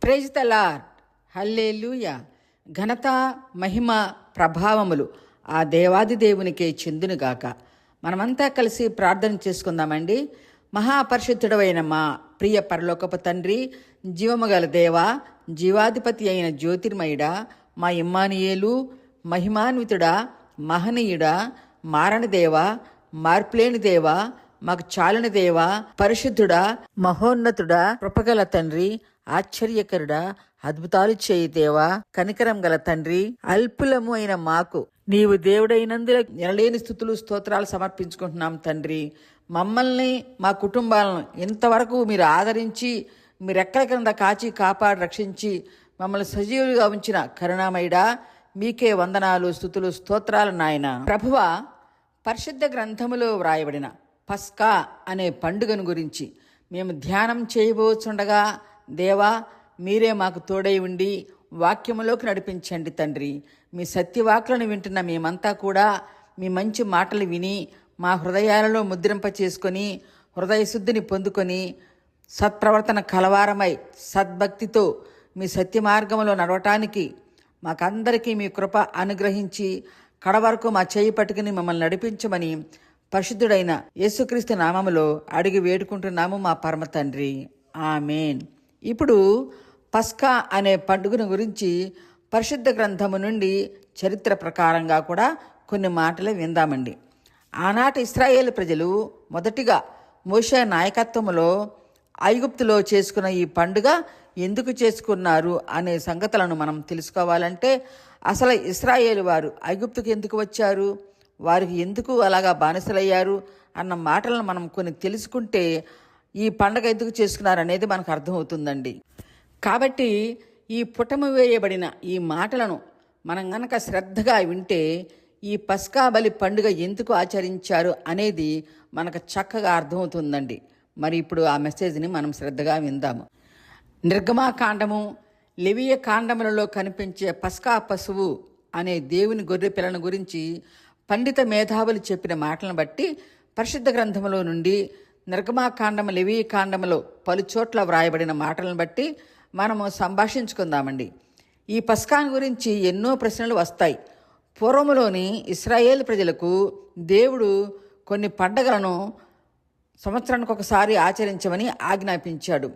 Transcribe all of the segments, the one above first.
Praise the lord. హల్లెలూయా. ఘనత, మహిమ, ప్రభావములు ఆ దేవాది దేవునికే చెందునుగాక. మనమంతా కలిసి ప్రార్థన చేసుకుందామండి. మహాపరిశుద్ధుడవైన మా ప్రియ పరలోకపు తండ్రి, జీవము గల దేవా, జీవాధిపతి అయిన జ్యోతిర్మయుడా, మా ఇమ్మానుయేలు, మహిమాన్వితుడా, మహనీయుడా, మారని దేవా, మార్పులేని దేవా, మాకు చాలని దేవా, పరిశుద్ధుడా, మహోన్నతుడా, కృపగల తండ్రి, ఆశ్చర్యకరుడా, అద్భుతాలు చేయి దేవా, కనికరం గల తండ్రి, అల్పులము అయిన మాకు నీవు దేవుడైనందున ఎనలేని స్థుతులు స్తోత్రాలు సమర్పించుకుంటున్నాం తండ్రి. మమ్మల్ని, మా కుటుంబాలను ఇంతవరకు మీరు ఆదరించి మీరు ఎక్కల కింద కాచి కాపాడి రక్షించి మమ్మల్ని సజీవులుగా ఉంచిన కరుణామయుడా, మీకే వందనాలు, స్తుతులు, స్తోత్రాలు నాయన. ప్రభువా, పరిశుద్ధ గ్రంథములో వ్రాయబడిన పస్కా అనే పండుగను గురించి మేము ధ్యానం చేయబోచుండగా దేవా, మీరే మాకు తోడై ఉండి వాక్యములోకి నడిపించండి తండ్రి. మీ సత్యవాకులను వింటున్న మేమంతా కూడా మీ మంచి మాటలు విని మా హృదయాలలో ముద్రింప చేసుకొని హృదయ శుద్ధిని పొందుకొని సత్ప్రవర్తన కలవారమై సద్భక్తితో మీ సత్య మార్గంలో నడవటానికి మాకందరికీ మీ కృప అనుగ్రహించి కడవరకు మా చేయి పట్టుకుని మమ్మల్ని నడిపించమని పరిశుద్ధుడైన యేసుక్రీస్తు నామములో అడిగి వేడుకుంటున్నాము మా పరమ తండ్రి. ఆమేన్. ఇప్పుడు పస్కా అనే పండుగను గురించి పరిశుద్ధ గ్రంథము నుండి చరిత్ర ప్రకారంగా కూడా కొన్ని మాటలు విందామండి. ఆనాటి ఇశ్రాయేలు ప్రజలు మొదటిగా మోషే నాయకత్వంలో ఐగుప్తులో చేసుకున్న ఈ పండుగ ఎందుకు చేసుకున్నారు అనే సంగతులను మనం తెలుసుకోవాలంటే అసలు ఇశ్రాయేలు వారు ఐగుప్తుకు ఎందుకు వచ్చారు, వారికి ఎందుకు అలాగా బానిసలయ్యారు అన్న మాటలను మనం కొన్ని తెలుసుకుంటే ఈ పండగ ఎందుకు చేసుకున్నారు అనేది మనకు అర్థమవుతుందండి. కాబట్టి ఈ పుటము వేయబడిన ఈ మాటలను మనం గనక శ్రద్ధగా వింటే ఈ పస్కా బలి పండుగ ఎందుకు ఆచరించారు అనేది మనకు చక్కగా అర్థమవుతుందండి. మరి ఇప్పుడు ఆ మెసేజ్ని మనం శ్రద్ధగా విందాము. నిర్గమాకాండము, లెవియ కాండములలో కనిపించే పస్కా పశువు అనే దేవుని గొర్రె పిల్లను గురించి పండిత మేధావులు చెప్పిన మాటలను బట్టి పరిశుద్ధ గ్రంథములో నుండి నిర్గమాకాండము, లెవియ కాండములో పలుచోట్ల వ్రాయబడిన మాటలను బట్టి మనము సంభాషించుకుందామండి. ఈ పస్కాను గురించి ఎన్నో ప్రశ్నలు వస్తాయి. పూర్వములోని ఇశ్రాయేల్ ప్రజలకు దేవుడు కొన్ని పండగలను సంవత్సరానికి ఒకసారి ఆచరించమని ఆజ్ఞాపించాడు.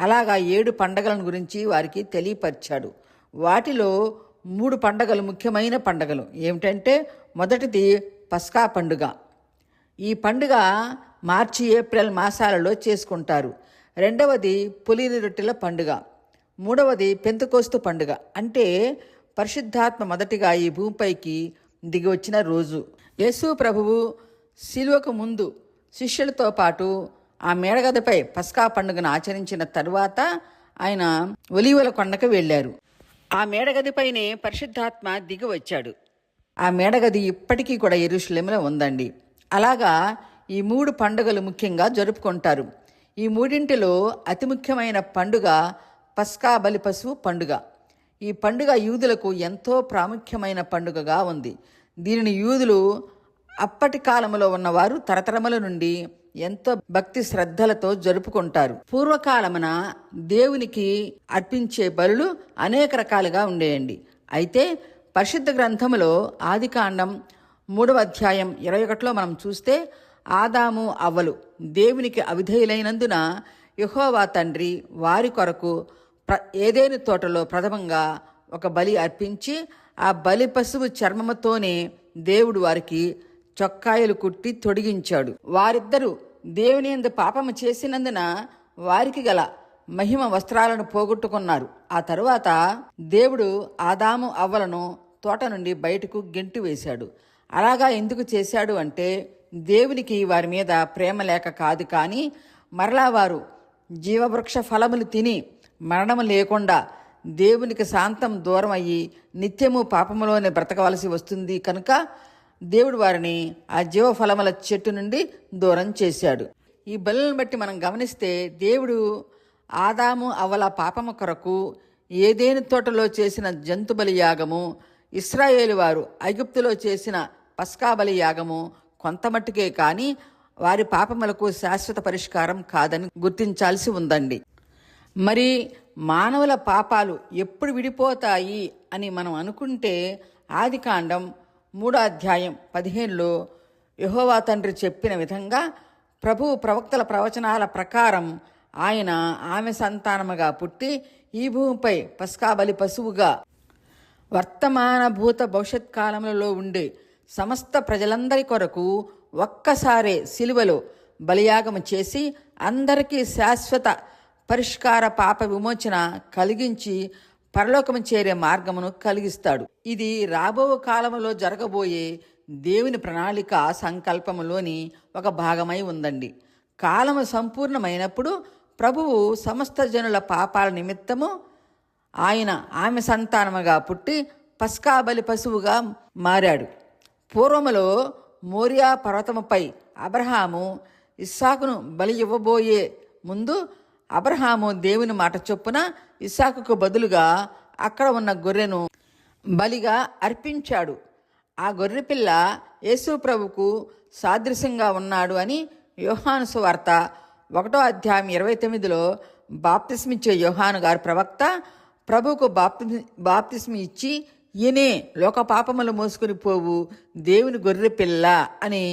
అలాగా 7 పండగలను గురించి వారికి తెలియపరిచాడు. వాటిలో 3 పండగలు ముఖ్యమైన పండగలు ఏమిటంటే, మొదటిది పస్కా పండుగ. ఈ పండుగ మార్చి, ఏప్రిల్ మాసాలలో చేసుకుంటారు. రెండవది పులిని రొట్టెల పండుగ. మూడవది పెంతెకోస్తు పండుగ, అంటే పరిశుద్ధాత్మ మొదటిగా ఈ భూమిపైకి దిగి వచ్చిన రోజు. యేసు ప్రభువు శిలువకు ముందు శిష్యులతో పాటు ఆ మేడగదిపై పస్కా పండుగను ఆచరించిన తరువాత ఆయన ఒలీవల కొండకు వెళ్ళారు. ఆ మేడగదిపైనే పరిశుద్ధాత్మ దిగి వచ్చాడు. ఆ మేడగది ఇప్పటికీ కూడా యెరూషలేములో ఉందండి. అలాగా ఈ 3 పండుగలు ముఖ్యంగా జరుపుకుంటారు. ఈ మూడింటిలో అతి ముఖ్యమైన పండుగ పస్కా బలి పశువు పండుగ. ఈ పండుగ యూదులకు ఎంతో ప్రాముఖ్యమైన పండుగగా ఉంది. దీనిని యూదులు అప్పటి కాలంలో ఉన్నవారు తరతరముల నుండి ఎంతో భక్తి శ్రద్ధలతో జరుపుకుంటారు. పూర్వకాలమున దేవునికి అర్పించే బలులు అనేక రకాలుగా ఉండేయండి. అయితే పరిశుద్ధ గ్రంథములో ఆదికాండం 3వ అధ్యాయం 21లో మనం చూస్తే ఆదాము అవ్వలు దేవునికి అవిధేయులైనందున యెహోవా తండ్రి వారి కొరకు ఏదెను తోటలో ప్రథమంగా ఒక బలి అర్పించి ఆ బలి పశువు చర్మముతోనే దేవుడు వారికి చొక్కాయలు కుట్టి తొడిగించాడు. వారిద్దరూ దేవుని యందు పాపము చేసినందున వారికి గల మహిమ వస్త్రాలను పోగొట్టుకున్నారు. ఆ తరువాత దేవుడు ఆదాము అవ్వలను తోట నుండి బయటకు గెంటి వేశాడు. అలాగా ఎందుకు చేశాడు అంటే దేవునికి వారి మీద ప్రేమ లేక కాదు, కానీ మరలా వారు జీవవృక్ష ఫలములు తిని మరణము లేకుండా దేవునికి శాంతం దూరం అయ్యి నిత్యము పాపములోనే బ్రతకవలసి వస్తుంది కనుక దేవుడు వారిని ఆ జీవఫలముల చెట్టు నుండి దూరం చేశాడు. ఈ బలులను బట్టి మనం గమనిస్తే దేవుడు ఆదాము అవ్వల పాపము కొరకు ఏదెను తోటలో చేసిన జంతు బలి యాగము, ఇశ్రాయేలు వారు ఐగుప్తులో చేసిన పస్కా బలి యాగము కొంతమట్టుకే కానీ వారి పాపములకు శాశ్వత పరిష్కారం కాదని గుర్తించాల్సి ఉందండి. మరి మానవుల పాపాలు ఎప్పుడు విడిపోతాయి అని మనం అనుకుంటే ఆదికాండం 3:15లో యెహోవా తండ్రి చెప్పిన విధంగా ప్రభువు ప్రవక్తల ప్రవచనాల ప్రకారం ఆయన ఆమె సంతానముగా పుట్టి ఈ భూమిపై పస్కా బలి పశువుగా వర్తమాన భూత భవిష్యత్ కాలములలో ఉండే సమస్త ప్రజలందరి కొరకు ఒక్కసారే సిలువలో బలియాగము చేసి అందరికీ శాశ్వత పరిష్కార పాప విమోచన కలిగించి పరలోకము చేరే మార్గమును కలిగిస్తాడు. ఇది రాబో కాలములో జరగబోయే దేవుని ప్రణాళిక సంకల్పములోని ఒక భాగమై ఉందండి. కాలము సంపూర్ణమైనప్పుడు ప్రభువు సమస్త జనుల పాపాల నిమిత్తము ఆయన ఆమె సంతానముగా పుట్టి పస్కా బలి పశువుగా మారాడు. పూర్వములో మోరియా పర్వతముపై అబ్రహాము ఇస్సాకును బలి ఇవ్వబోయే ముందు అబ్రహాము దేవుని మాట చొప్పున ఇస్సాకుకు బదులుగా అక్కడ ఉన్న గొర్రెను బలిగా అర్పించాడు. ఆ గొర్రెపిల్ల యేసు ప్రభుకు సాదృశ్యంగా ఉన్నాడు అని యోహాను సువార్త 1:29లో బాప్తిస్మిచ్చే యోహాను గారు ప్రవక్త ప్రభువుకు బాప్తిస్మి ఇచ్చి ఈయనే లోక పాపములు మోసుకుని పోవు దేవుని గొర్రె పిల్ల అని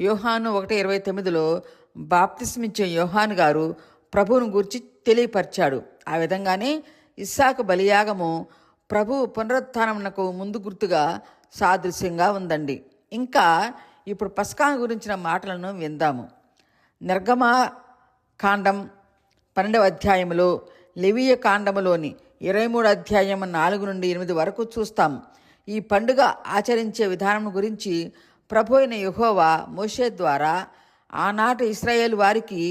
యోహాను 1:29లో బాప్తిస్మిచ్చే యోహాను గారు ప్రభువును గూర్చి తెలియపరిచాడు. ఆ విధంగానే ఇస్సాకు బలియాగము ప్రభు పునరుత్థానమునకు ముందు గుర్తుగా సాదృశ్యంగా ఉందండి. ఇంకా ఇప్పుడు పస్కా గురించిన మాటలను విందాము. నిర్గమా కాండం 12వ అధ్యాయములో, లెవీయ కాండములోని 23వ అధ్యాయం 4-8 వరకు చూస్తాము. ఈ పండుగ ఆచరించే విధానం గురించి ప్రభు అయిన యెహోవా మోషే ద్వారా ఆనాటి ఇశ్రాయేలు వారికి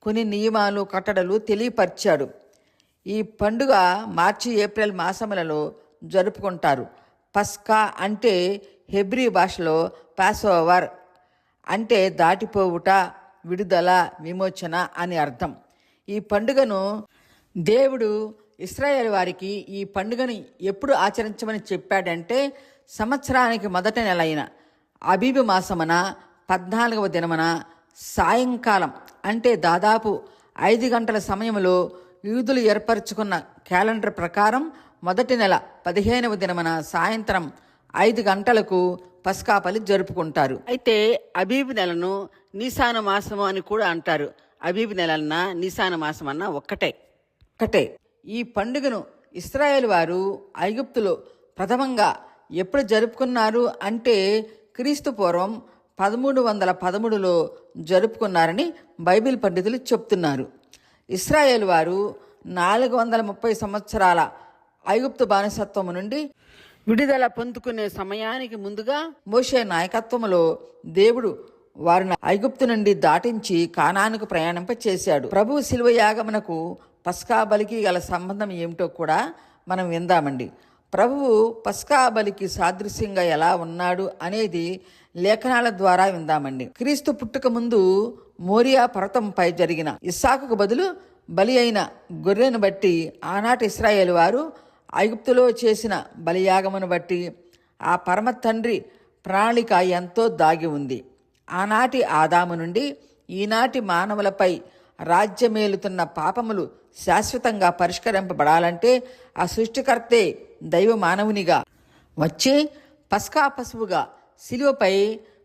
కొన్ని నియమాలు కట్టడలు తెలియపరిచాడు. ఈ పండుగ మార్చి ఏప్రిల్ మాసములలో జరుపుకుంటారు. పస్కా అంటే హెబ్రీ భాషలో పాసోవర్ అంటే దాటిపోవుట, విడుదల, విమోచన అని అర్థం. ఈ పండుగను దేవుడు ఇశ్రాయేలు వారికి ఈ పండుగను ఎప్పుడు ఆచరించమని చెప్పాడంటే సంవత్సరానికి మొదటి నెల అయిన అబీబు మాసమున 14వ దినమున సాయంకాలం అంటే దాదాపు 5 గంటల సమయంలో యూదులు ఏర్పరచుకున్న క్యాలెండర్ ప్రకారం మొదటి నెల 15వ దినమున సాయంత్రం 5 గంటలకు పస్కా బలి జరుపుకుంటారు. అయితే అబీబు నెలను నీసాను మాసము అని కూడా అంటారు. అబీబు నెలన్న నీసాను మాసం అన్న ఒక్కటే. ఈ పండుగను ఇశ్రాయేలు వారు ఐగుప్తులో ప్రథమంగా ఎప్పుడు జరుపుకున్నారు అంటే క్రీస్తు పూర్వం 1313లో జరుపుకున్నారని బైబిల్ పండితులు చెప్తున్నారు. ఇశ్రాయేలు వారు 430 సంవత్సరాల ఐగుప్తు బానిసత్వము నుండి విడుదల పొందుకునే సమయానికి ముందుగా మోషే నాయకత్వములో దేవుడు వారిని ఐగుప్తు నుండి దాటించి కానానుకు ప్రయాణింపచేశాడు. ప్రభు శిలువ యాగమునకు పస్కా బలికి గల సంబంధం ఏమిటో కూడా మనం విందామండి. ప్రభువు పస్కా బలికి సాదృశ్యంగా ఎలా ఉన్నాడు అనేది లేఖనాల ద్వారా విందామండి. క్రీస్తు పుట్టుక ముందు మోరియా పర్వతంపై జరిగిన ఇస్సాకుకు బదులు బలి అయిన గొర్రెను బట్టి ఆనాటి ఇశ్రాయేలు వారు ఐగుప్తులో చేసిన బలియాగమును బట్టి ఆ పరమ తండ్రి ప్రణాళిక ఎంతో దాగి ఉంది. ఆనాటి ఆదాము నుండి ఈనాటి మానవులపై రాజ్యమేలుతున్న పాపములు శాశ్వతంగా పరిష్కరింపబడాలంటే ఆ సృష్టికర్తే దైవ మానవునిగా వచ్చి పస్కా పశువుగా శిలువపై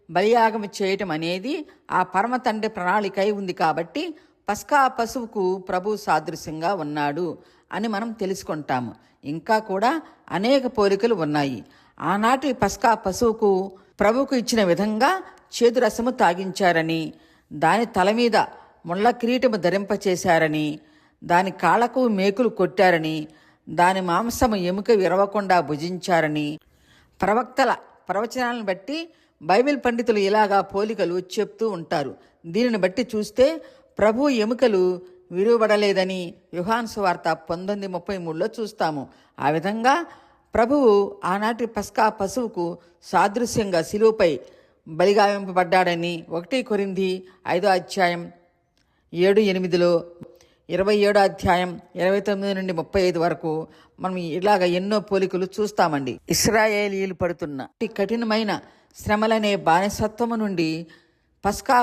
బలియాగము చేయటం అనేది ఆ పరమ తండ్రి ప్రణాళికై ఉంది. కాబట్టి పస్కా పశువుకు ప్రభు సాదృశ్యంగా ఉన్నాడు అని మనం తెలుసుకుంటాము. ఇంకా కూడా అనేక పోలికలు ఉన్నాయి. ఆనాటి పస్కా పశువుకు ప్రభువుకు ఇచ్చిన విధంగా చేదు రసము తాగించారని, దాని తల మీద ముళ్ళ కిరీటము ధరింపచేశారని, దాని కాళ్లకు మేకులు కొట్టారని, దాని మాంసము ఎముక విరవకుండా భుజించారని ప్రవక్తల ప్రవచనాలను బట్టి బైబిల్ పండితులు ఇలాగా పోలికలు చెప్తూ ఉంటారు. దీనిని బట్టి చూస్తే ప్రభు ఎముకలు విరువబడలేదని యోహాను సువార్త 19:33లో చూస్తాము. ఆ విధంగా ప్రభువు ఆనాటి పస్కా పశువుకు సాదృశ్యంగా శిలువపై బలిగావింపబడ్డాడని 1 కొరింథీ 5వ అధ్యాయం 7-8లో, 27వ అధ్యాయం 29-35 వరకు మనం ఇలాగ ఎన్నో పోలికలు చూస్తామండి. ఇశ్రాయేలీయులు పడుతున్న కఠినమైన శ్రమలనే బానిసత్వము నుండి పస్కా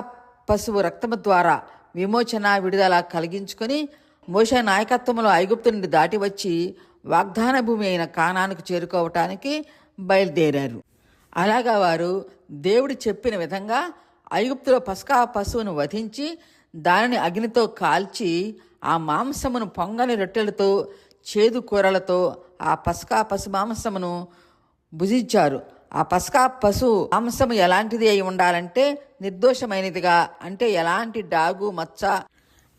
పశువు రక్తము ద్వారా విమోచన, విడుదల కలిగించుకొని మోషే నాయకత్వంలో ఐగుప్తు నుండి దాటి వచ్చి వాగ్దాన భూమి అయిన కానానుకు చేరుకోవటానికి బయలుదేరారు. అలాగా వారు దేవుడు చెప్పిన విధంగా ఐగుప్తులో పస్కా పశువును వధించి దానిని అగ్నితో కాల్చి ఆ మాంసమును పొంగని రొట్టెలతో చేదు కూరలతో ఆ పస్కా పశు మాంసమును భుజించారు. ఆ పస్కా పశు మాంసము ఎలాంటిది అయి ఉండాలంటే నిర్దోషమైనదిగా, అంటే ఎలాంటి డాగు మచ్చ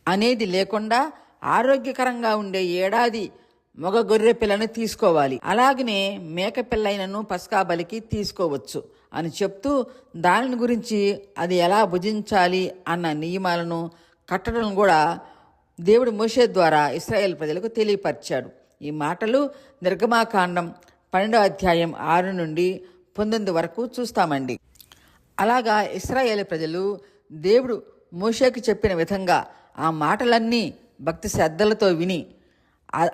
అనేది లేకుండా ఆరోగ్యకరంగా ఉండే ఏడాది మగ గొర్రె పిల్లను తీసుకోవాలి. అలాగనే మేక పిల్లైనను పస్కా బలికి తీసుకోవచ్చు అని చెప్తూ దానిని గురించి అది ఎలా భుజించాలి అన్న నియమాలను కట్టడం కూడా దేవుడు మోషే ద్వారా ఇశ్రాయేలు ప్రజలకు తెలియపరిచాడు. ఈ మాటలు నిర్గమాకాండం 12వ అధ్యాయం 6 నుండి 19 వరకు చూస్తామండి. అలాగా ఇశ్రాయేలు ప్రజలు దేవుడు మోషేకు చెప్పిన విధంగా ఆ మాటలన్నీ భక్తి శ్రద్ధలతో విని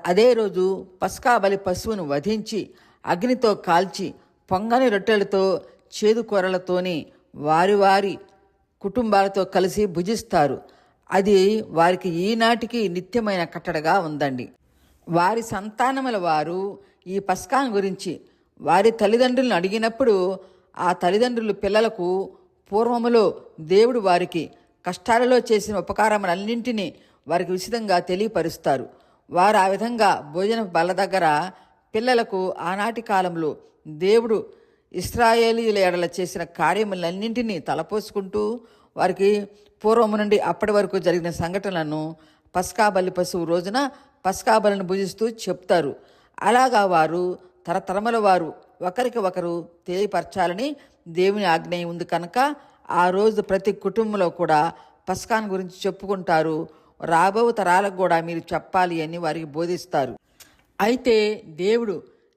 అదే రోజు పస్కా బలి పశువును వధించి అగ్నితో కాల్చి పొంగని రొట్టెలతో చేదు కూరలతోని వారి వారి కుటుంబాలతో కలిసి భుజిస్తారు. అది వారికి ఈనాటికి నిత్యమైన కట్టడగా ఉందండి. వారి సంతానముల వారు ఈ పస్కాను గురించి వారి తల్లిదండ్రులను అడిగినప్పుడు ఆ తల్లిదండ్రులు పిల్లలకు పూర్వములో దేవుడు వారికి కష్టాలలో చేసిన ఉపకారములన్నింటినీ వారికి ఉచితంగా తెలియపరుస్తారు. వారు ఆ విధంగా భోజన బల్ల దగ్గర పిల్లలకు ఆనాటి కాలంలో దేవుడు ఇశ్రాయేలీయుల ఎడల చేసిన కార్యములన్నింటినీ తలపోసుకుంటూ వారికి పూర్వము నుండి అప్పటి వరకు జరిగిన సంఘటనలను పస్కా బలి పశువు రోజున పస్కా బలిని భుజిస్తూ చెప్తారు. అలాగా వారు తరతరముల వారు ఒకరికి ఒకరు తెలియపరచాలని దేవుని ఆజ్ఞ ఉంది కనుక ఆ రోజు ప్రతి కుటుంబంలో కూడా పస్కాను గురించి చెప్పుకుంటారు. రాబో తరాలకు కూడా మీరు చెప్పాలి అని వారికి బోధిస్తారు. అయితే దేవుడు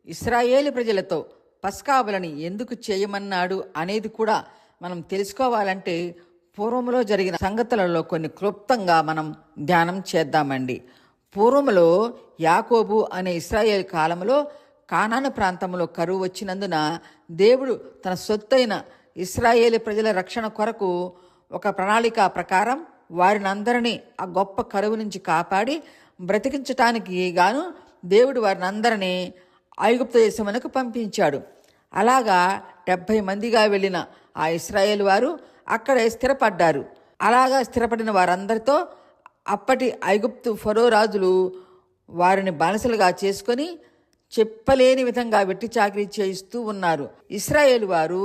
ఇశ్రాయేలు ప్రజలతో పస్కా బలిని ఎందుకు చేయమన్నాడు అనేది కూడా మనం తెలుసుకోవాలంటే పూర్వములో జరిగిన సంగతులలో కొన్ని క్లుప్తంగా మనం ధ్యానం చేద్దామండి. పూర్వములో యాకోబు అనే ఇశ్రాయేలు కాలంలో కానాను ప్రాంతంలో కరువు వచ్చినందున దేవుడు తన సొత్తైన ఇశ్రాయేలు ప్రజల రక్షణ కొరకు ఒక ప్రణాళిక ప్రకారం వారినందరినీ ఆ గొప్ప కరువు నుంచి కాపాడి బ్రతికించటానికి గాను దేవుడు వారిని అందరినీ ఐగుప్తు దేశమునకు పంపించాడు. అలాగా 70 మందిగా వెళ్ళిన ఆ ఇశ్రాయేలు వారు అక్కడే స్థిరపడ్డారు. అలాగా స్థిరపడిన వారందరితో అప్పటి ఐగుప్తు ఫరో రాజులు వారిని బానిసలుగా చేసుకొని చెప్పలేని విధంగా వెట్టి చాకిరీ చేయిస్తూ ఉన్నారు. ఇశ్రాయేలు వారు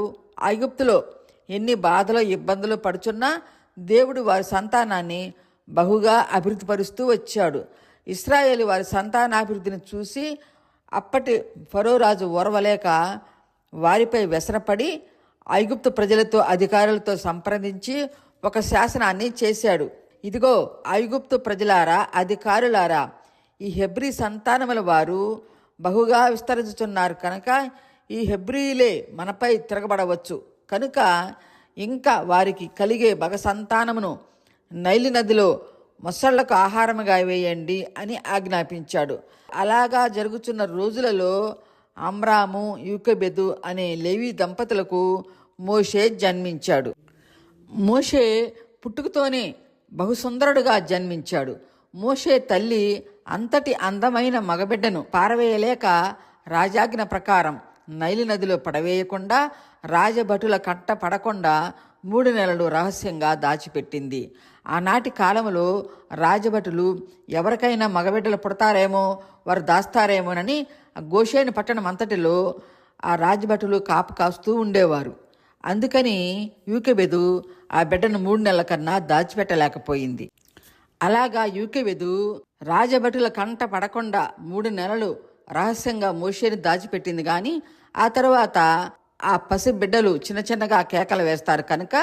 ఐగుప్తులో ఎన్ని బాధలు ఇబ్బందులు పడుచున్నా దేవుడు వారి సంతానాన్ని బహుగా అభివృద్ధిపరుస్తూ వచ్చాడు. ఇశ్రాయేలు వారి సంతానాభివృద్ధిని చూసి అప్పటి ఫరో రాజు ఓర్వలేక వారిపై వ్యసనపడి ఐగుప్తు ప్రజలతో అధికారులతో సంప్రదించి ఒక శాసనాన్ని చేశాడు. ఇదిగో ఐగుప్తు ప్రజలారా, అధికారులారా, ఈ హెబ్రీ సంతానముల వారు బహుగా విస్తరించుతున్నారు కనుక ఈ హెబ్రీలే మనపై తిరగబడవచ్చు కనుక ఇంకా వారికి కలిగే మగ సంతానమును నైలు నదిలో మొసళ్లకు ఆహారముగా వేయండి అని ఆజ్ఞాపించాడు. అలాగా జరుగుతున్న రోజులలో అమ్రాము యూకెబెదు అనే లేవీ దంపతులకు మోషే జన్మించాడు. మోషే పుట్టుకతోనే బహుసుందరుడుగా జన్మించాడు. మోషే తల్లి అంతటి అందమైన మగబిడ్డను పారవేయలేక రాజాజ్ఞ ప్రకారం నైలు నదిలో పడవేయకుండా రాజభటుల కంట పడకుండా 3 నెలలు రహస్యంగా దాచిపెట్టింది. ఆనాటి కాలంలో రాజభటులు ఎవరికైనా మగబిడ్డలు పుడతారేమో, వారు దాస్తారేమోనని గోషేను పట్టణం అంతటిలో ఆ రాజభటులు కాపు కాస్తూ ఉండేవారు. అందుకని యూకెబెదు ఆ బిడ్డను 3 నెలల కన్నా దాచిపెట్టలేకపోయింది. అలాగా యూకెబెదు రాజభటుల కంట పడకుండా 3 నెలలు రహస్యంగా మోషేని దాచిపెట్టింది. కానీ ఆ తర్వాత ఆ పసి బిడ్డలు చిన్న చిన్నగా కేకలు వేస్తారు కనుక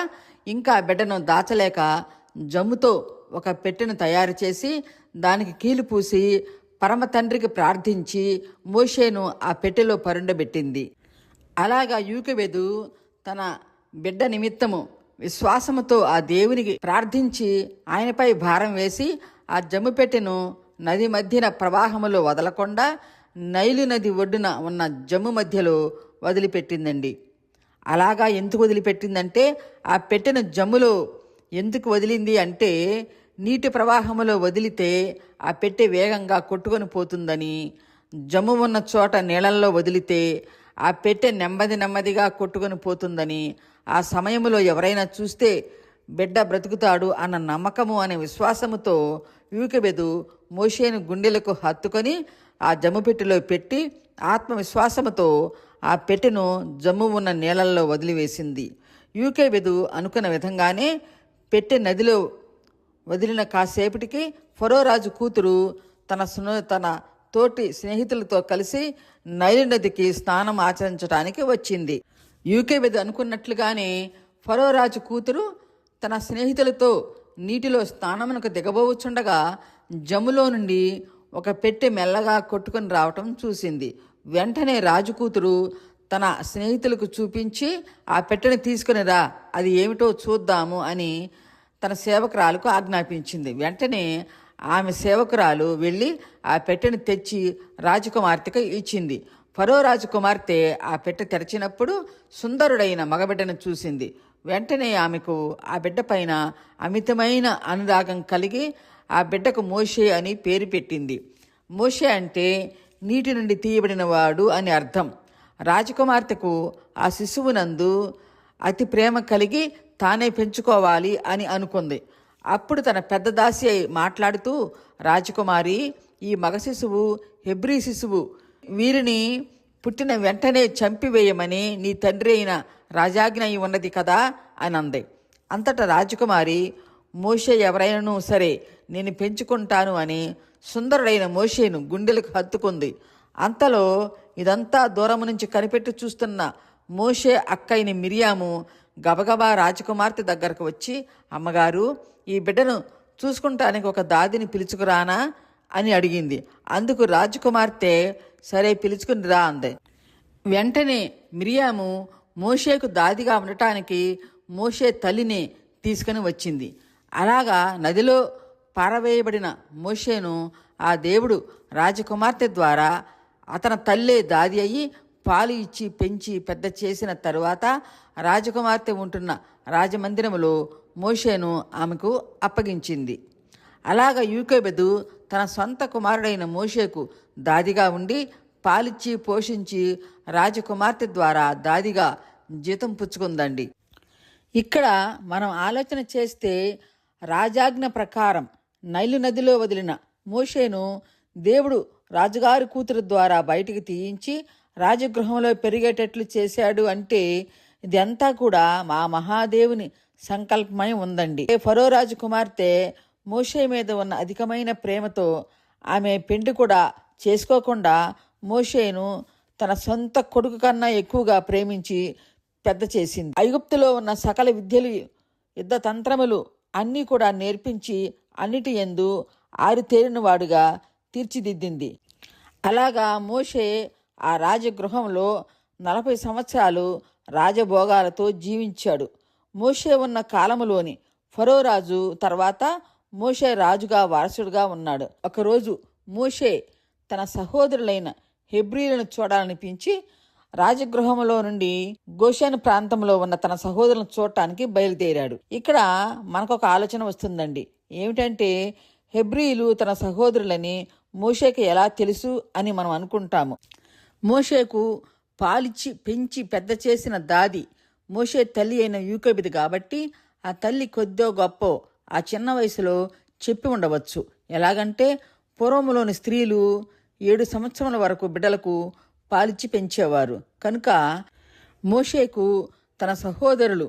ఇంకా బిడ్డను దాచలేక జమ్ముతో ఒక పెట్టెను తయారు చేసి దానికి కీలు పూసి పరమ తండ్రికి ప్రార్థించి మోషేను ఆ పెట్టెలో పరుండబెట్టింది. అలాగా యూకెబెదు తన బిడ్డ నిమిత్తము విశ్వాసముతో ఆ దేవునికి ప్రార్థించి ఆయనపై భారం వేసి ఆ జమ్ము పెట్టెను నది మధ్యన ప్రవాహములో వదలకుండా నైలు నది ఒడ్డున ఉన్న జమ్ము మధ్యలో వదిలిపెట్టిందండి. అలాగా ఎందుకు వదిలిపెట్టిందంటే ఆ పెట్టెను జమ్ములో ఎందుకు వదిలింది అంటే నీటి ప్రవాహంలో వదిలితే ఆ పెట్టె వేగంగా కొట్టుకొని పోతుందని, జమ్ము ఉన్న చోట నీళ్ళల్లో వదిలితే ఆ పెట్టె నెమ్మదిగా కొట్టుకొని పోతుందని, ఆ సమయంలో ఎవరైనా చూస్తే బిడ్డ బ్రతుకుతాడు అన్న నమ్మకము అనే విశ్వాసముతో యూకెబెదు మోషేను గుండెలకు హత్తుకొని ఆ జమ్ము పెట్టెలో పెట్టి ఆత్మవిశ్వాసముతో ఆ పెట్టెను జమ్ము ఉన్న నీళ్ళల్లో వదిలివేసింది. యూకెబెదు అనుకున్న విధంగానే పెట్టె నదిలో వదిలిన కాసేపటికి ఫరో రాజు కూతురు తన తోటి స్నేహితులతో కలిసి నైలు నదికి స్నానం ఆచరించడానికి వచ్చింది. యూకెబెదు అనుకున్నట్లుగానే ఫరో రాజు కూతురు తన స్నేహితులతో నీటిలో స్నానమునకు దిగబోచుండగా జమ్ములో నుండి ఒక పెట్టె మెల్లగా కొట్టుకుని రావటం చూసింది. వెంటనే రాజు కూతురు తన స్నేహితులకు చూపించి ఆ పెట్టెని తీసుకుని రా, అది ఏమిటో చూద్దాము అని తన సేవకురాలకు ఆజ్ఞాపించింది. వెంటనే ఆమె సేవకురాలు వెళ్ళి ఆ పెట్టెని తెచ్చి రాజకుమార్తెకు ఇచ్చింది. ఫరో రాజకుమార్తె ఆ పెట్టె తెరచినప్పుడు సుందరుడైన మగబిడ్డను చూసింది. వెంటనే ఆమెకు ఆ బిడ్డ పైన అమితమైన అనురాగం కలిగి ఆ బిడ్డకు మోషే అని పేరు పెట్టింది. మోషే అంటే నీటి నుండి తీయబడిన వాడు అని అర్థం. రాజకుమార్తెకు ఆ శిశువునందు అతి ప్రేమ కలిగి తానే పెంచుకోవాలి అని అనుకుంది. అప్పుడు తన పెద్ద దాసి మాట్లాడుతూ, రాజకుమారి, ఈ మగ శిశువు హెబ్రీ శిశువు, వీరిని పుట్టిన వెంటనే చంపివేయమని నీ తండ్రి అయిన రాజాజ్ఞ అయి ఉన్నది కదా అని అంది. అంతటా రాజకుమారి, మోషే ఎవరైనాను సరే నేను పెంచుకుంటాను అని సుందరుడైన మోషేను గుండెలకు హత్తుకుంది. అంతలో ఇదంతా దూరము నుంచి కనిపెట్టి చూస్తున్న మోషే అక్కయిన మిరియాము గబగబా రాజకుమార్తె దగ్గరకు వచ్చి, అమ్మగారు, ఈ బిడ్డను చూసుకుంటానికి ఒక దాదిని పిలుచుకురానా అని అడిగింది. అందుకు రాజకుమార్తె సరే పిలుచుకుని రా అంది. వెంటనే మిరియాము మోషేకు దాదిగా ఉండటానికి మోషే తల్లిని తీసుకుని వచ్చింది. అలాగా నదిలో పారవేయబడిన మోషేను ఆ దేవుడు రాజకుమార్తె ద్వారా అతని తల్లే దాది అయ్యి పాలు ఇచ్చి పెంచి పెద్ద చేసిన తరువాత రాజకుమార్తె ఉంటున్న రాజమందిరములో మోషేను ఆమెకు అప్పగించింది. అలాగ యూకెబెదు తన సొంత కుమారుడైన మోషేకు దాదిగా ఉండి పాలిచ్చి పోషించి రాజకుమార్తె ద్వారా దాదిగా జీతం పుచ్చుకుందండి. ఇక్కడ మనం ఆలోచన చేస్తే రాజాజ్ఞ ప్రకారం నైలు నదిలో వదిలిన మోషేను దేవుడు రాజుగారి కూతురు ద్వారా బయటికి తీయించి రాజగృహంలో పెరిగేటట్లు చేశాడు అంటే ఇదంతా కూడా మా మహాదేవుని సంకల్పమై ఉందండి. ఫరో రాజు కుమార్తె మోషే మీద ఉన్న అధికమైన ప్రేమతో ఆమె పెండి కూడా చేసుకోకుండా మోషేను తన సొంత కొడుకు కన్నా ఎక్కువగా ప్రేమించి పెద్ద చేసింది. ఐగుప్తులో ఉన్న సకల విద్యలు, యుద్ధ తంత్రములు అన్నీ కూడా నేర్పించి అన్నిటి యందు ఆరితేరిన వాడుగా తీర్చిదిద్దింది. అలాగా మోషే ఆ రాజగృహంలో 40 సంవత్సరాలు రాజభోగాలతో జీవించాడు. మోషే ఉన్న కాలములోని ఫరో రాజు తర్వాత మోషే రాజుగా వారసుడుగా ఉన్నాడు. ఒకరోజు మోషే తన సహోదరులైన హెబ్రీలను చూడాలనిపించి రాజగృహంలో నుండి గోషెను ప్రాంతంలో ఉన్న తన సహోదరులను చూడటానికి బయలుదేరాడు. ఇక్కడ మనకొక ఆలోచన వస్తుందండి. ఏమిటంటే హెబ్రీలు తన సహోదరులని మోషేకు ఎలా తెలుసు అని మనం అనుకుంటాము. మోషేకు పాలిచ్చి పెంచి పెద్ద చేసిన దాది మోషే తల్లి అయిన యూకెబెదు కాబట్టి ఆ తల్లి కొద్దో గొప్పో ఆ చిన్న వయసులో చెప్పి ఉండవచ్చు. ఎలాగంటే పూర్వములోని స్త్రీలు 7 సంవత్సరముల వరకు బిడ్డలకు పాలిచ్చి పెంచేవారు. కనుక మోషేకు తన సహోదరులు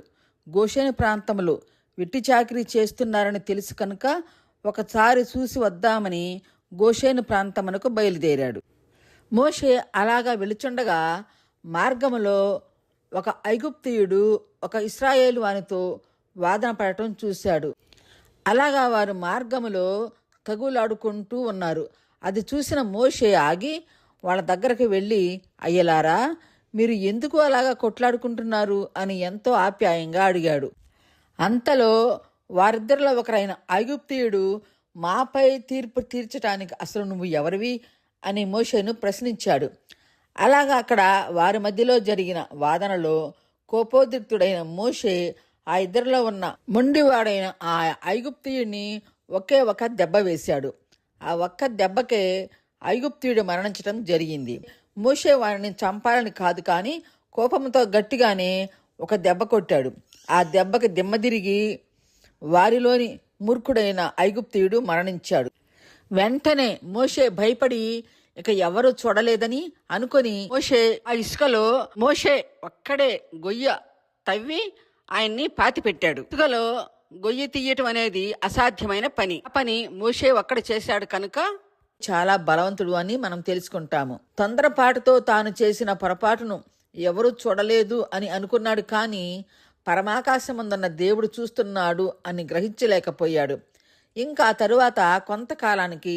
గోషెను ప్రాంతంలో వెట్టి చాకిరీ చేస్తున్నారని తెలుసు కనుక ఒకసారి చూసి వద్దామని గోషెను ప్రాంతమునకు బయలుదేరాడు. మోషే అలాగా వెళుచుండగా మార్గములో ఒక ఐగుప్తీయుడు ఒక ఇశ్రాయేలు వానితో వాదన పడటం చూశాడు. అలాగా వారు మార్గములో తగులాడుకుంటూ ఉన్నారు. అది చూసిన మోషే ఆగి వాళ్ళ దగ్గరకు వెళ్ళి, అయ్యలారా, మీరు ఎందుకు అలాగా కొట్లాడుకుంటున్నారు అని ఎంతో ఆప్యాయంగా అడిగాడు. అంతలో వారిద్దరిలో ఒకరైన ఐగుప్తీయుడు, మాపై తీర్పు తీర్చడానికి అసలు నువ్వు ఎవరివి అని మోషేను ప్రశ్నించాడు. అలాగా అక్కడ వారి మధ్యలో జరిగిన వాదనలో కోపోద్రిక్తుడైన మోషే ఆ ఇద్దరిలో ఉన్న మొండివాడైన ఆ ఐగుప్తీయుడిని ఒకే ఒక దెబ్బ వేశాడు. ఆ ఒక్క దెబ్బకే ఐగుప్తీయుడు మరణించడం జరిగింది. మోషే వారిని చంపాలని కాదు, కానీ కోపంతో గట్టిగానే ఒక దెబ్బ కొట్టాడు. ఆ దెబ్బకి దిమ్మదిరిగి వారిలోని మూర్ఖుడైన ఐగుప్తీయుడు మరణించాడు. వెంటనే మోషే భయపడి ఇక ఎవరు చూడలేదని అనుకొని ఆ ఇసుకలో మోషే ఒక్కడే గొయ్య తవ్వి ఆయన్ని పాతిపెట్టాడు. ఇసుకలో గొయ్యి తీయటం అనేది అసాధ్యమైన పని. ఆ పని మోషే ఒక్కడ చేశాడు కనుక చాలా బలవంతుడు అని మనం తెలుసుకుంటాము. తొందరపాటుతో తాను చేసిన పొరపాటును ఎవరు చూడలేదు అని అనుకున్నాడు, కానీ పరమాకాశమందున్న దేవుడు చూస్తున్నాడు అని గ్రహించలేకపోయాడు. ఇంకా తరువాత కొంతకాలానికి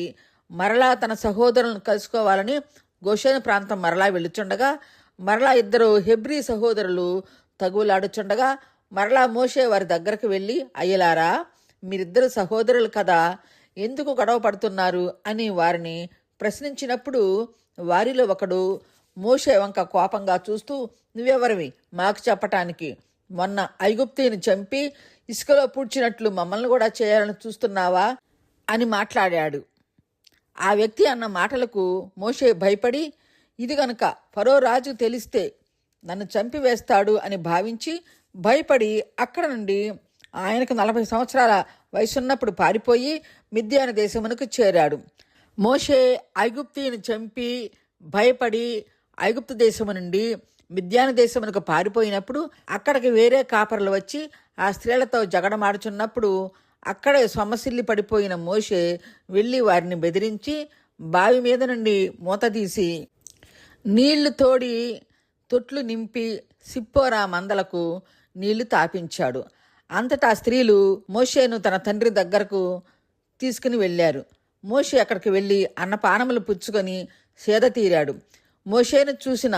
మరలా తన సహోదరులను కలుసుకోవాలని గోషేను ప్రాంతం మరలా వెళ్ళుచుండగా, మరలా ఇద్దరు హెబ్రీ సహోదరులు తగులాడుచుండగా, మరలా మోషే వారి దగ్గరకు వెళ్ళి, అయ్యలారా, మీరిద్దరు సహోదరులు కదా, ఎందుకు గొడవ పడుతున్నారు అని వారిని ప్రశ్నించినప్పుడు వారిలో ఒకడు మోషే వంక కోపంగా చూస్తూ, నువ్వెవరివి మాకు చెప్పటానికి? మొన్న ఐగుప్తీని చంపి ఇసుకలో పూడ్చినట్లు మమ్మల్ని కూడా చేయాలని చూస్తున్నావా అని మాట్లాడాడు. ఆ వ్యక్తి అన్న మాటలకు మోషే భయపడి, ఇది గనుక ఫరో రాజు తెలిస్తే నన్ను చంపివేస్తాడు అని భావించి భయపడి అక్కడ నుండి ఆయనకు 40 సంవత్సరాల వయసున్నప్పుడు పారిపోయి మిద్యాను దేశమునకు చేరాడు. మోషే ఐగుప్తీని చంపి భయపడి ఐగుప్తు దేశము నుండి మిద్యాను దేశమునకు పారిపోయినప్పుడు అక్కడికి వేరే కాపరులు వచ్చి ఆ స్త్రీలతో జగడమాడుచున్నప్పుడు అక్కడే సొమ్మసిల్లి పడిపోయిన మోషే వెళ్ళి వారిని బెదిరించి బావి మీద నుండి మూత తీసి నీళ్లు తోడి తొట్లు నింపి సిప్పోరా మందలకు నీళ్లు తాపించాడు. అంతటా స్త్రీలు మోషేను తన తండ్రి దగ్గరకు తీసుకుని వెళ్ళారు. మోషే అక్కడికి వెళ్ళి అన్నపానములు పుచ్చుకొని సేద తీరాడు. మోషేను చూసిన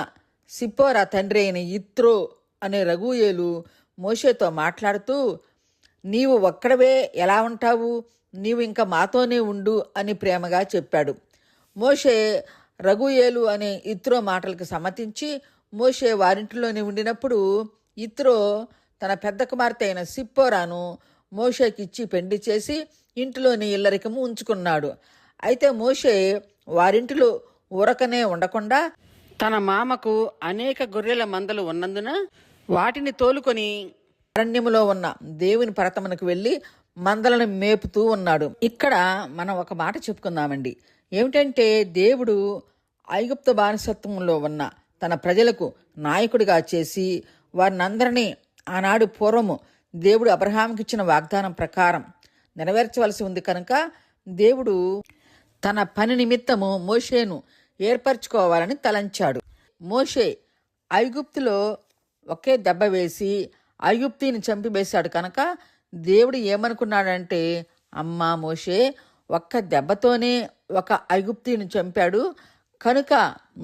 సిప్పోరా తండ్రి అయిన యిత్రో అనే రగూయేలు మోషేతో మాట్లాడుతూ, నీవు ఒక్కడవే ఎలా ఉంటావు? నీవు ఇంకా మాతోనే ఉండు అని ప్రేమగా చెప్పాడు. మోషే రగూయేలు అనే యిత్రో మాటలకు సమ్మతించి మోషే వారింటిలోనే ఉండినప్పుడు యిత్రో తన పెద్ద కుమార్తె అయిన సిప్పోరాను మోషేకిచ్చి పెండి చేసి ఇంటిలోని ఇల్లరికము ఉంచుకున్నాడు. అయితే మోషే వారింటిలో ఊరకనే ఉండకుండా తన మామకు అనేక గొర్రెల మందలు ఉన్నందున వాటిని తోలుకొని అరణ్యములో ఉన్న దేవుని పర్వతమునకు వెళ్ళి మందలను మేపుతూ ఉన్నాడు. ఇక్కడ మనం ఒక మాట చెప్పుకుందామండి. ఏమిటంటే, దేవుడు ఐగుప్తు బానిసత్వంలో ఉన్న తన ప్రజలకు నాయకుడిగా చేసి వారినందరినీ ఆనాడు పూర్వము దేవుడు అబ్రహాముకి ఇచ్చిన వాగ్దానం ప్రకారం నెరవేర్చవలసి ఉంది కనుక దేవుడు తన పని నిమిత్తము మోషేను ఏర్పరచుకోవాలని తలంచాడు. మోషే ఐగుప్తులో ఒకే దెబ్బ వేసి ఐగుప్తీని చంపివేశాడు కనుక దేవుడు ఏమనుకున్నాడంటే, అమ్మా మోషే ఒక్క దెబ్బతోనే ఒక ఐగుప్తీని చంపాడు కనుక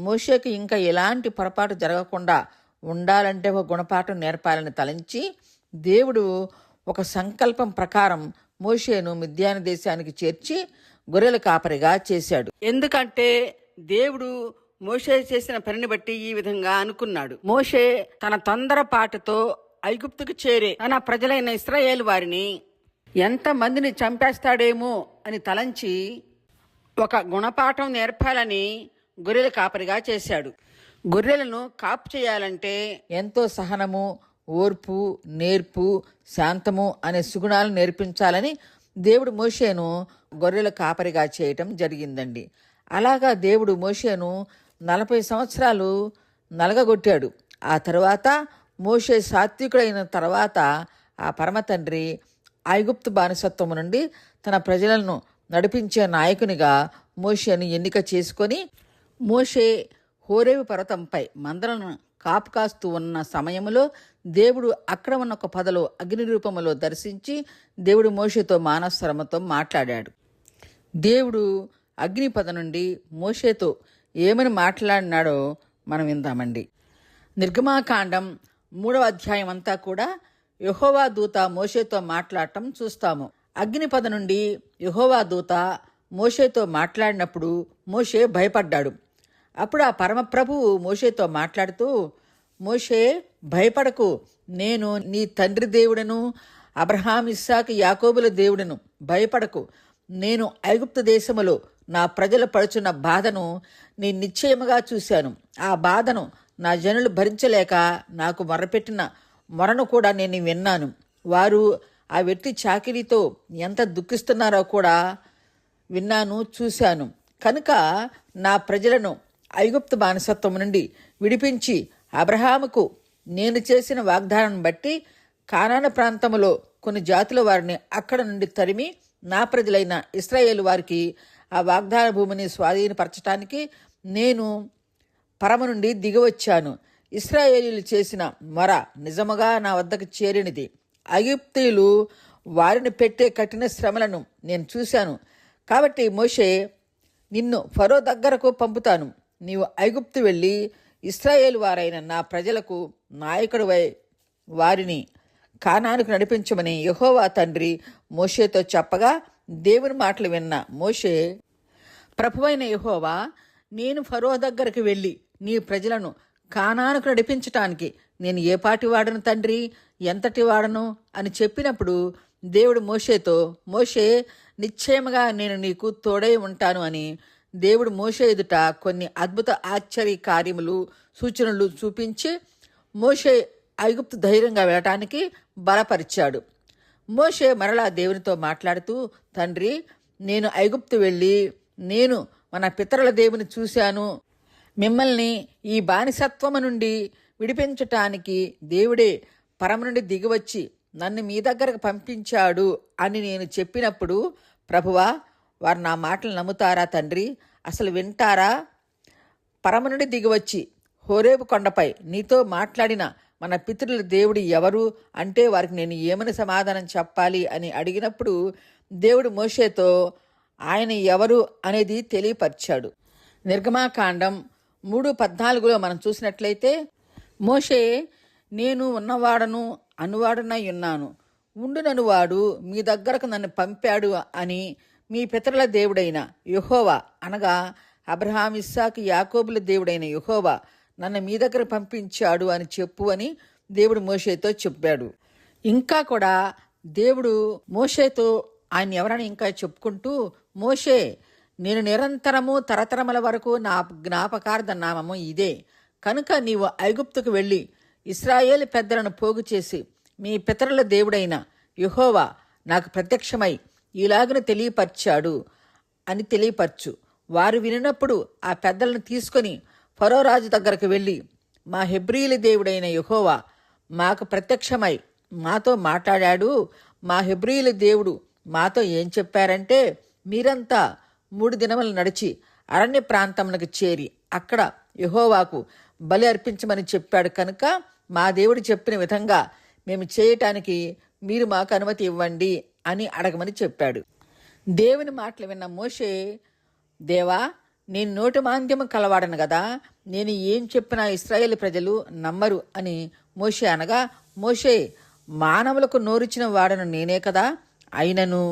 మోషేకి ఇంకా ఎలాంటి పొరపాటు జరగకుండా ఉండాలంటే ఒక గుణపాఠం నేర్పాలని తలంచి దేవుడు ఒక సంకల్పం ప్రకారం మోషేను మిద్యాను దేశానికి చేర్చి గొర్రెల కాపరిగా చేశాడు. ఎందుకంటే దేవుడు మోషే చేసిన పనిని బట్టి ఈ విధంగా అనుకున్నాడు. మోషే తన తొందరపాటుతో ఐగుప్తుకు చేరే తన ప్రజలైన ఇశ్రాయేలు వారిని ఎంతమందిని చంపేస్తాడేమో అని తలంచి ఒక గుణపాఠం నేర్పాలని గొర్రెల కాపరిగా చేశాడు. గొర్రెలను కాపు చేయాలంటే ఎంతో సహనము, ఓర్పు, నేర్పు, శాంతము అనే సుగుణాలు నేర్పించాలని దేవుడు మోషేను గొర్రెల కాపరిగా చేయటం జరిగిందండి. అలాగా దేవుడు మోషేను 40 సంవత్సరాలు నలగగొట్టాడు. ఆ తర్వాత మోషే సాత్వికుడైన తర్వాత ఆ పరమ తండ్రి ఐగుప్తు బానిసత్వము నుండి తన ప్రజలను నడిపించే నాయకునిగా మోషేను ఎన్నిక చేసుకొని మోషే హోరేబు పర్వతంపై మందలను కాపు కాస్తూ ఉన్న సమయంలో దేవుడు అక్కడ ఉన్న ఒక పొదలో అగ్ని రూపములో దర్శించి దేవుడు మోషేతో మానస్వరముతో మాట్లాడాడు. దేవుడు అగ్ని పొద నుండి మోషేతో ఏమని మాట్లాడినాడో మనం విందామండి. నిర్గమాకాండం 3వ అధ్యాయం అంతా కూడా యెహోవా దూత మోషేతో మాట్లాడటం చూస్తాము. అగ్ని పొద నుండి యెహోవా దూత మోషేతో మాట్లాడినప్పుడు మోషే భయపడ్డాడు. అప్పుడు ఆ పరమప్రభువు మోషేతో మాట్లాడుతూ, మోషే భయపడకు, నేను నీ తండ్రి దేవుడను, అబ్రహాం, ఇస్సాకు, యాకోబుల దేవుడను, భయపడకు. నేను ఐగుప్తు దేశములో నా ప్రజలు పడుచున్న బాధను నేను నిశ్చయముగా చూశాను. ఆ బాధను నా జనులు భరించలేక నాకు మొరపెట్టిన మొరను కూడా నేను విన్నాను. వారు ఆ వెట్టి చాకిరీతో ఎంత దుఃఖిస్తున్నారో కూడా విన్నాను, చూశాను. కనుక నా ప్రజలను ఐగుప్తు బానిసత్వం నుండి విడిపించి అబ్రహాముకు నేను చేసిన వాగ్దానం బట్టి కానాను ప్రాంతములో కొన్ని జాతుల వారిని అక్కడ నుండి తరిమి నా ప్రజలైన ఇశ్రాయేలు వారికి ఆ వాగ్దాన భూమిని స్వాధీనపరచటానికి నేను పరమ నుండి దిగివచ్చాను. ఇశ్రాయేలీయులు చేసిన మొర నిజముగా నా వద్దకు చేరినది. ఐగుప్తీయులు వారిని పెట్టే కఠిన శ్రమలను నేను చూశాను. కాబట్టి మోషే, నిన్ను ఫరో దగ్గరకు పంపుతాను. నీవు ఐగుప్తు వెళ్ళి ఇశ్రాయేలు వారైన నా ప్రజలకు నాయకుడివై వారిని కానానుకు నడిపించమని యెహోవా తండ్రి మోషేతో చెప్పగా, దేవుని మాటలు విన్న మోషే, ప్రభువైన యెహోవా, నేను ఫరో దగ్గరకు వెళ్ళి నీ ప్రజలను కానానుకు నడిపించటానికి నేను ఏ పాటి వాడను తండ్రి, ఎంతటి వాడను అని చెప్పినప్పుడు దేవుడు మోషేతో, మోషే, నిశ్చయముగా నేను నీకు తోడై ఉంటాను అని దేవుడు మోషే ఎదుట కొన్ని అద్భుత ఆశ్చర్య కార్యములు, సూచనలు చూపించి మోషే ఐగుప్తు ధైర్యంగా వెళ్ళటానికి బలపరిచాడు. మోషే మరలా దేవునితో మాట్లాడుతూ, తండ్రి, నేను ఐగుప్తు వెళ్ళి నేను మన పితరుల దేవుని చూశాను. మిమ్మల్ని ఈ బానిసత్వము నుండి విడిపించటానికి దేవుడే పరమ నుండి దిగివచ్చి నన్ను మీ దగ్గరకు పంపించాడు అని నేను చెప్పినప్పుడు, ప్రభువా, వారు నా మాటలు నమ్ముతారా తండ్రి? అసలు వింటారా? పరమ నుండి దిగివచ్చి హోరేబు కొండపై నీతో మాట్లాడిన మన పితరుల దేవుడు ఎవరు అంటే వారికి నేను ఏమని సమాధానం చెప్పాలి అని అడిగినప్పుడు దేవుడు మోషేతో ఆయన ఎవరు అనేది తెలియపరిచాడు. నిర్గమాకాండం 3:14 మనం చూసినట్లయితే, మోషే, నేను ఉన్నవాడను అనువాడనై ఉన్నాను, ఉండుననువాడు మీ దగ్గరకు నన్ను పంపాడు అని మీ పితరుల దేవుడైన యెహోవా అనగా అబ్రహాం, ఇస్సాకు, యాకోబుల దేవుడైన యెహోవా నన్ను మీ దగ్గర పంపించాడు అని చెప్పు అని దేవుడు మోషేతో చెప్పాడు. ఇంకా కూడా దేవుడు మోషేతో ఆయన ఎవరని ఇంకా చెప్పుకుంటూ, మోషే, నేను నిరంతరము తరతరముల వరకు నా జ్ఞాపకార్థ నామము ఇదే. కనుక నీవు ఐగుప్తుకు వెళ్ళి ఇశ్రాయేలు పెద్దలను పోగు చేసి మీ పితరుల దేవుడైన యెహోవా నాకు ప్రత్యక్షమై ఇలాగను తెలియపరిచాడు అని తెలియపరచు. వారు వినినప్పుడు ఆ పెద్దలను తీసుకొని ఫరో రాజు దగ్గరకు వెళ్ళి, మా హెబ్రీయుల దేవుడైన యెహోవా మాకు ప్రత్యక్షమై మాతో మాట్లాడాడు. మా హెబ్రీయుల దేవుడు మాతో ఏం చెప్పారంటే, మీరంతా 3 దినములు నడిచి అరణ్య ప్రాంతమునకు చేరి అక్కడ యెహోవాకు బలి అర్పించమని చెప్పాడు. కనుక మా దేవుడు చెప్పిన విధంగా మేము చేయటానికి మీరు మాకు అనుమతి ఇవ్వండి అని అడగమని చెప్పాడు. దేవుని మాటలు విన్న మోషే, దేవా, నేను నోటి మాంద్యము కలవాడను కదా, నేను ఏం చెప్పినా ఇశ్రాయేలు ప్రజలు నమ్మరు అని మోషే అనగా, మోషే, మానవులకు నోరిచ్చిన వాడను నేనే కదా, అయినను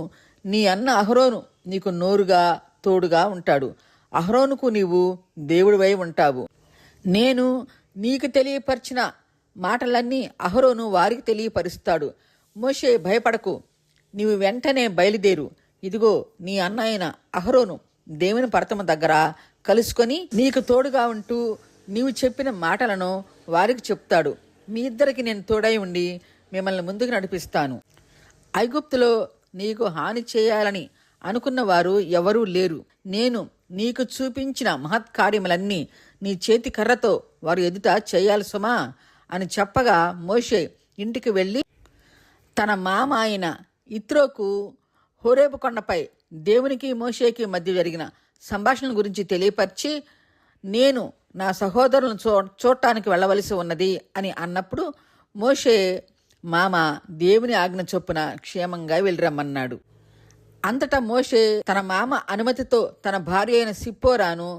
నీ అన్న అహరోను నీకు నోరుగా తోడుగా ఉంటాడు. అహరోనుకు నీవు దేవుడివై ఉంటావు. నేను నీకు తెలియపరిచిన మాటలన్నీ అహరోను వారికి తెలియపరుస్తాడు. మోషే, భయపడకు, నీవు వెంటనే బయలుదేరు. ఇదిగో నీ అన్న అయిన అహరోను దేవుని పర్వతము దగ్గర కలుసుకొని నీకు తోడుగా ఉంటూ నీవు చెప్పిన మాటలను వారికి చెప్తాడు. మీ ఇద్దరికి నేను తోడై ఉండి మిమ్మల్ని ముందుకు నడిపిస్తాను. ఐగుప్తులో నీకు హాని చేయాలని అనుకున్న వారు ఎవరూ లేరు. నేను నీకు చూపించిన మహత్కార్యములన్నీ నీ చేతి కర్రతో వారు ఎదుట చేయాలి సుమా అని చెప్పగా, మోషే ఇంటికి వెళ్ళి తన మామ అయిన ఇత్రోకు హోరేబు కొండపై దేవునికి మోషేకి మధ్య జరిగిన సంభాషణ గురించి తెలియపరిచి, నేను నా సహోదరులను చూడటానికి వెళ్ళవలసి ఉన్నది అని అన్నప్పుడు మోషే మామ దేవుని ఆజ్ఞ చొప్పున క్షేమంగా వెళ్ళిరమ్మన్నాడు. అంతటా మోషే తన మామ అనుమతితో తన భార్య అయిన సిప్పోరాను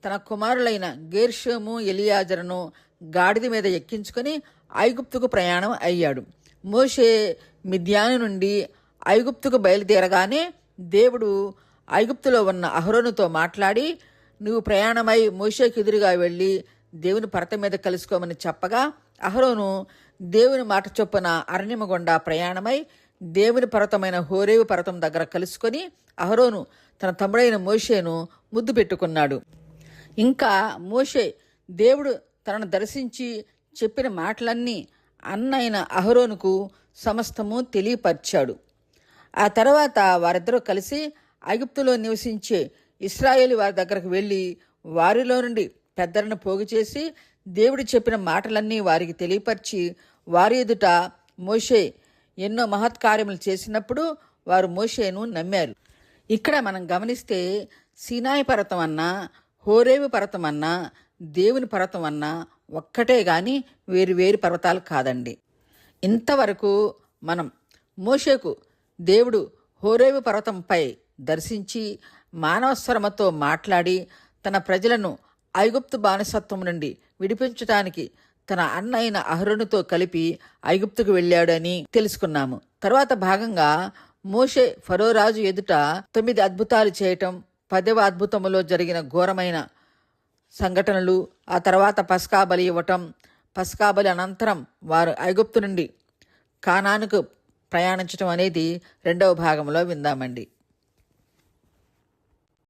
తన కుమారులైన గేర్షోము, ఎలియాజరును గాడిద మీద ఎక్కించుకొని ఐగుప్తుకు ప్రయాణం అయ్యాడు. మోషే మిద్యాను నుండి ఐగుప్తుకు బయలుదేరగానే దేవుడు ఐగుప్తులో ఉన్న అహరోనుతో మాట్లాడి, నువ్వు ప్రయాణమై మోషేకి ఎదురుగా వెళ్ళి దేవుని పర్వతం మీద కలుసుకోమని చెప్పగా, అహరోను దేవుని మాట చొప్పున అరణ్యము గుండా ప్రయాణమై దేవుని పర్వతమైన హోరేవు పర్వతం దగ్గర కలుసుకొని అహరోను తన తమ్ముడైన మోషేను ముద్దు పెట్టుకున్నాడు. ఇంకా మోషే దేవుడు తనను దర్శించి చెప్పిన మాటలన్నీ అన్నైన అహరోనుకు సమస్తము తెలియపరిచాడు. ఆ తర్వాత వారిద్దరూ కలిసి ఐగుప్తులో నివసించే ఇశ్రాయేలు వారి దగ్గరకు వెళ్ళి వారిలో నుండి పెద్దలను పోగు చేసి దేవుడు చెప్పిన మాటలన్నీ వారికి తెలియపరిచి వారి ఎదుట మోషే ఎన్నో మహత్కార్యములు చేసినప్పుడు వారు మోషేను నమ్మారు. ఇక్కడ మనం గమనిస్తే సీనాయి పర్వతం అన్నా హోరేవు పర్వతం అన్నా దేవుని పర్వతం అన్నా ఒక్కటే గాని వేరు వేరు పర్వతాలు కాదండి. ఇంతవరకు మనం మోషేకు దేవుడు హోరేవు పర్వతంపై దర్శించి మానవస్వరమతో మాట్లాడి తన ప్రజలను ఐగుప్తు బానిసత్వం నుండి విడిపించటానికి తన అన్న అయిన అహరోనుతో కలిపి ఐగుప్తుకు వెళ్ళాడని తెలుసుకున్నాము. తర్వాత భాగంగా మోషే ఫరో రాజు ఎదుట 9 అద్భుతాలు చేయటం, 10వ అద్భుతములో జరిగిన ఘోరమైన సంఘటనలు, ఆ తర్వాత పస్కా బలి ఇవ్వటం, పస్కా బలి అనంతరం వారు ఐగుప్తు నుండి కానానుకు ప్రయాణించటం అనేది 2వ భాగంలో విందామండి.